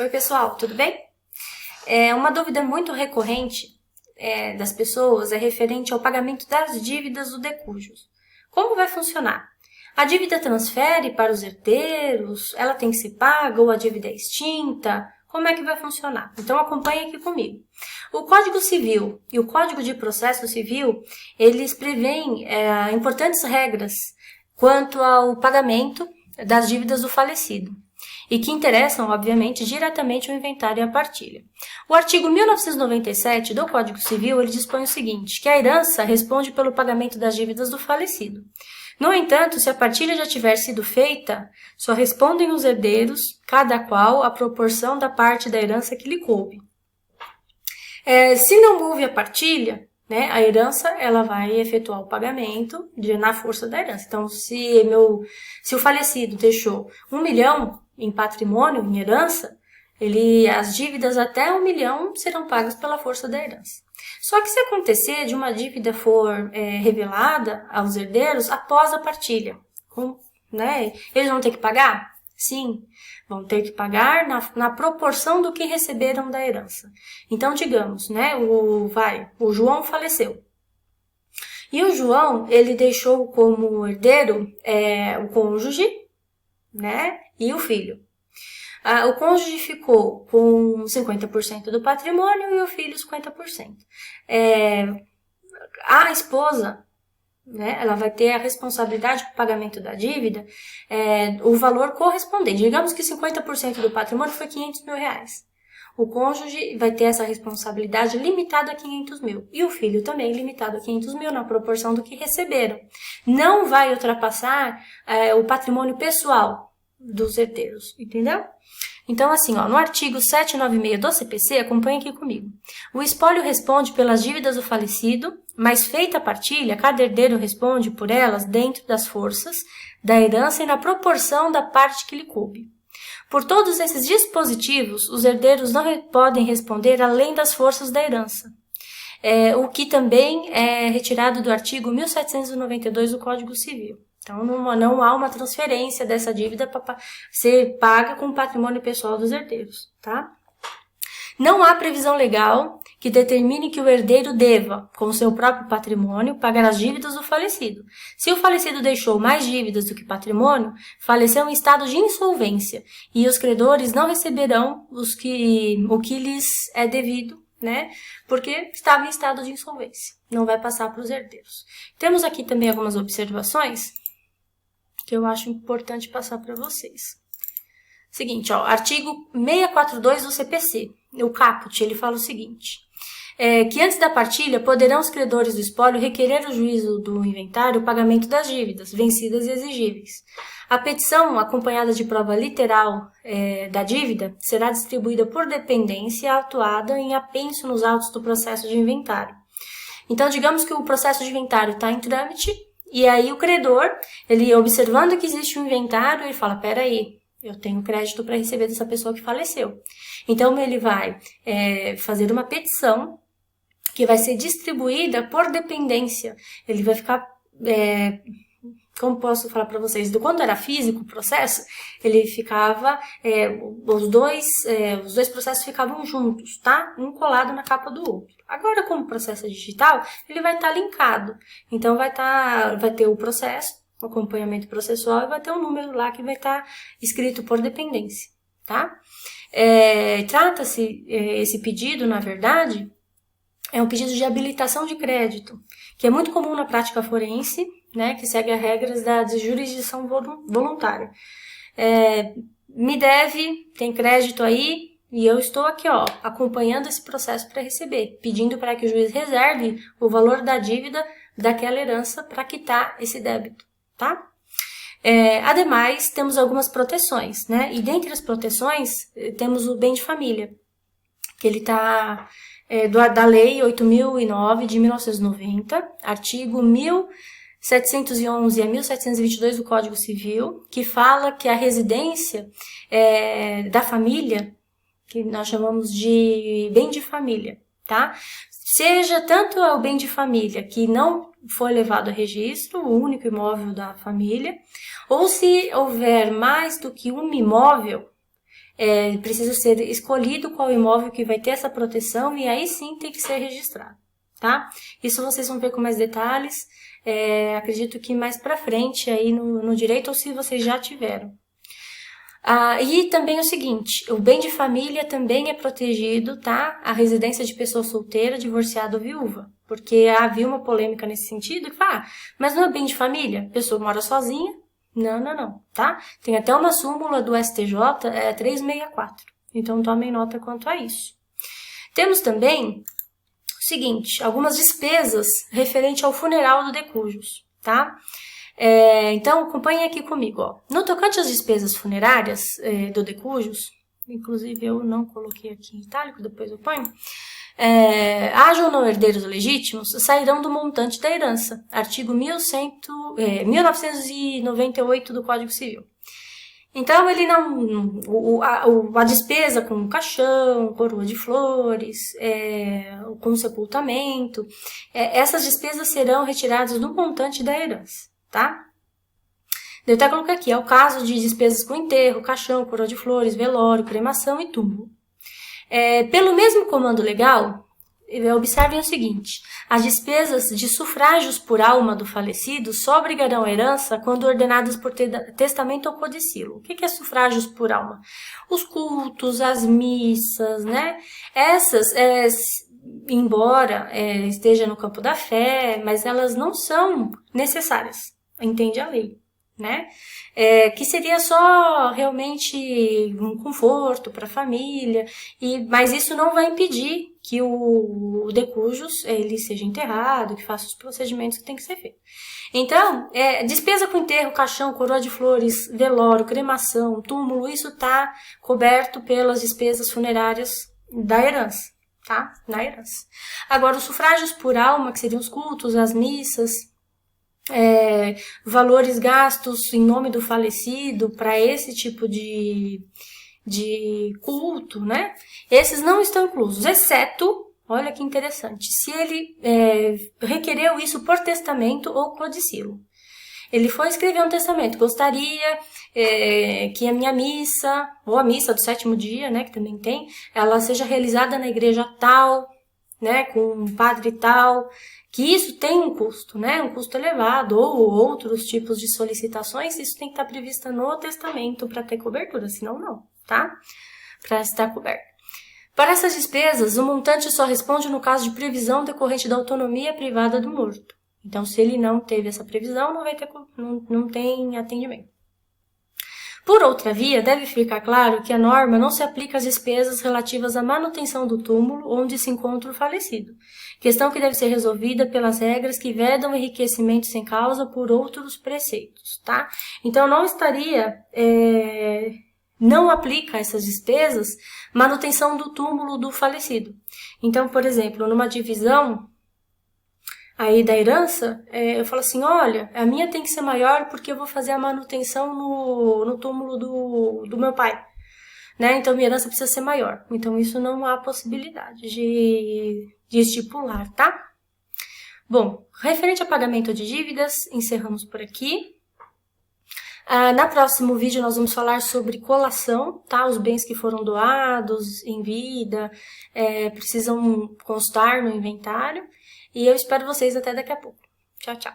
Oi, pessoal, tudo bem? Uma dúvida muito recorrente das pessoas é referente ao pagamento das dívidas do decujus. Como vai funcionar? A dívida transfere para os herdeiros? Ela tem que ser paga ou a dívida é extinta? Como é que vai funcionar? Então acompanhe aqui comigo. O Código Civil e o Código de Processo Civil, eles prevêem importantes regras quanto ao pagamento das dívidas do falecido, e que interessam, obviamente, diretamente o inventário e a partilha. O artigo 1997 do Código Civil, ele dispõe o seguinte, que a herança responde pelo pagamento das dívidas do falecido. No entanto, se a partilha já tiver sido feita, só respondem os herdeiros, cada qual a proporção da parte da herança que lhe coube. Se não houve a partilha, né, a herança ela vai efetuar o pagamento na força da herança. Então, se o falecido deixou 1 milhão em patrimônio, em herança, as dívidas até 1 milhão serão pagas pela força da herança. Só que se acontecer de uma dívida for revelada aos herdeiros após a partilha, eles vão ter que pagar? Sim, vão ter que pagar na proporção do que receberam da herança. Então, digamos, o João faleceu. E o João, ele deixou como herdeiro o cônjuge, e o filho. O cônjuge ficou com 50% do patrimônio e o filho 50%. A esposa, ela vai ter a responsabilidade do pagamento da dívida, o valor correspondente. Digamos que 50% do patrimônio foi 500 mil reais. O cônjuge vai ter essa responsabilidade limitada a 500 mil. E o filho também limitado a 500 mil na proporção do que receberam. Não vai ultrapassar o patrimônio pessoal dos herdeiros, entendeu? Então, assim, no artigo 796 do CPC, acompanhe aqui comigo. O espólio responde pelas dívidas do falecido, mas feita a partilha, cada herdeiro responde por elas dentro das forças da herança e na proporção da parte que lhe coube. Por todos esses dispositivos, os herdeiros não podem responder além das forças da herança, o que também é retirado do artigo 1792 do Código Civil. Então, não há uma transferência dessa dívida para ser paga com o patrimônio pessoal dos herdeiros, tá? Não há previsão legal que determine que o herdeiro deva, com o seu próprio patrimônio, pagar as dívidas do falecido. Se o falecido deixou mais dívidas do que patrimônio, faleceu em estado de insolvência e os credores não receberão o que lhes é devido, porque estava em estado de insolvência. Não vai passar para os herdeiros. Temos aqui também algumas observações que eu acho importante passar para vocês. Seguinte, artigo 642 do CPC, o caput, ele fala o seguinte, que antes da partilha poderão os credores do espólio requerer o juízo do inventário o pagamento das dívidas, vencidas e exigíveis. A petição, acompanhada de prova literal da dívida, será distribuída por dependência e autuada em apenso nos autos do processo de inventário. Então, digamos que o processo de inventário está em trâmite, e aí o credor, ele observando que existe um inventário, ele fala, peraí, eu tenho crédito para receber dessa pessoa que faleceu. Então, ele vai fazer uma petição que vai ser distribuída por dependência. Ele vai ficar, como posso falar para vocês, quando era físico o processo, ele ficava, os dois processos ficavam juntos, tá? Um colado na capa do outro. Agora, como o processo é digital, ele vai estar linkado. Então, vai ter o processo, o acompanhamento processual, e vai ter um número lá que vai estar escrito por dependência, tá? Trata-se, esse pedido, na verdade, é um pedido de habilitação de crédito, que é muito comum na prática forense, que segue as regras da jurisdição voluntária. Me deve, tem crédito aí, e eu estou aqui, acompanhando esse processo para receber, pedindo para que o juiz reserve o valor da dívida daquela herança para quitar esse débito, tá? Ademais, temos algumas proteções, e dentre as proteções, temos o bem de família, que ele está da Lei 8.009 de 1990, artigo 1711 a 1722 do Código Civil, que fala que a residência da família, que nós chamamos de bem de família, tá? Seja tanto o bem de família que não foi levado a registro, o único imóvel da família, ou se houver mais do que um imóvel, precisa ser escolhido qual imóvel que vai ter essa proteção e aí sim tem que ser registrado, tá? Isso vocês vão ver com mais detalhes, acredito que mais pra frente aí no direito ou se vocês já tiveram. E também o seguinte, o bem de família também é protegido, tá? A residência de pessoa solteira, divorciada ou viúva. Porque havia uma polêmica nesse sentido, que fala, mas não é bem de família? A pessoa mora sozinha? Não, tá? Tem até uma súmula do STJ, 364. Então tomem nota quanto a isso. Temos também o seguinte, algumas despesas referente ao funeral do decujus, tá? Então, acompanhem aqui comigo. Ó. No tocante às despesas funerárias do decujus, inclusive eu não coloquei aqui em itálico, depois eu ponho, haja ou não herdeiros legítimos, sairão do montante da herança, artigo 1998 do Código Civil. Então, ele não, a despesa com caixão, coroa de flores, com sepultamento, essas despesas serão retiradas do montante da herança. Tá? Eu até coloquei aqui, é o caso de despesas com enterro, caixão, coroa de flores, velório, cremação e túmulo. Pelo mesmo comando legal, observem o seguinte, as despesas de sufrágios por alma do falecido só obrigarão a herança quando ordenadas por testamento ou codicilo. O que é sufrágios por alma? Os cultos, as missas, né? Essas, embora esteja no campo da fé, mas elas não são necessárias. Entende a lei, né? Que seria só realmente um conforto para a família, mas isso não vai impedir que o decujus ele seja enterrado, que faça os procedimentos que tem que ser feito. Então, despesa com enterro, caixão, coroa de flores, velório, cremação, túmulo, isso está coberto pelas despesas funerárias da herança, tá? Na herança. Agora, os sufrágios por alma, que seriam os cultos, as missas, valores gastos em nome do falecido para esse tipo de culto, né? Esses não estão inclusos, exceto, olha que interessante, se ele requereu isso por testamento ou codicilo. Ele foi escrever um testamento, gostaria que a minha missa, ou a missa do 7º dia, né, que também tem, ela seja realizada na igreja tal, né, com um padre tal, que isso tem um custo, né, um custo elevado, ou outros tipos de solicitações, isso tem que estar previsto no testamento para ter cobertura, senão não, tá? Para estar coberto. Para essas despesas, o montante só responde no caso de previsão decorrente da autonomia privada do morto. Então, se ele não teve essa previsão, não tem atendimento. Por outra via, deve ficar claro que a norma não se aplica às despesas relativas à manutenção do túmulo onde se encontra o falecido, questão que deve ser resolvida pelas regras que vedam enriquecimento sem causa por outros preceitos, tá? Então, não estaria, não aplica a essas despesas manutenção do túmulo do falecido. Então, por exemplo, numa divisão aí da herança, eu falo assim, olha, a minha tem que ser maior porque eu vou fazer a manutenção no túmulo do meu pai, né? Então minha herança precisa ser maior. Então isso não há possibilidade de estipular, tá? Bom, referente a pagamento de dívidas, encerramos por aqui. No próximo vídeo nós vamos falar sobre colação, tá? Os bens que foram doados em vida, precisam constar no inventário. E eu espero vocês até daqui a pouco. Tchau, tchau.